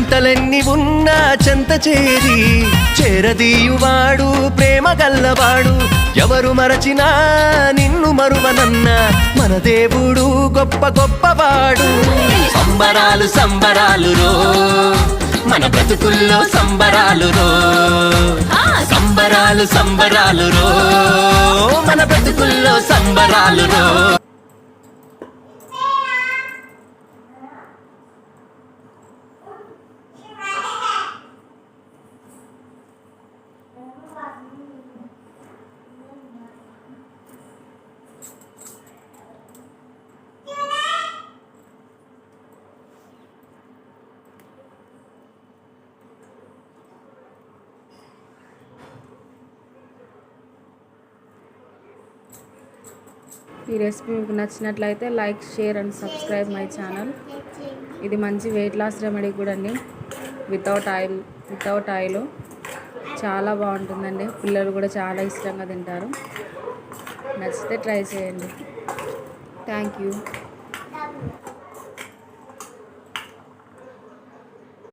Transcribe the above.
జంటలెన్ని ఉన్నా చెంత చేరి చేరదీయువాడు ప్రేమ గల్లవాడు. ఎవరు మరచినా నిన్ను మరువనన్న మన దేవుడు గొప్ప గొప్పవాడు. సంబరాలు సంబరాలు రో మన బ్రతుకుల్లో సంబరాలు రో. సంబరాలు సంబరాలు రో మన బ్రతుకుల్లో సంబరాలు రో. ఈ రెసిపీ మీకు నచ్చినట్లయితే like, share and subscribe my channel. ఇది మంచి వెయిట్ లాస్ రెమెడీ కూడా అండి. వితౌట్ ఆయిల్ చాలా బాగుంటుందండి. పిల్లలు కూడా చాలా ఇష్టంగా తింటారు. నచ్చితే ట్రై చేయండి. Thank you.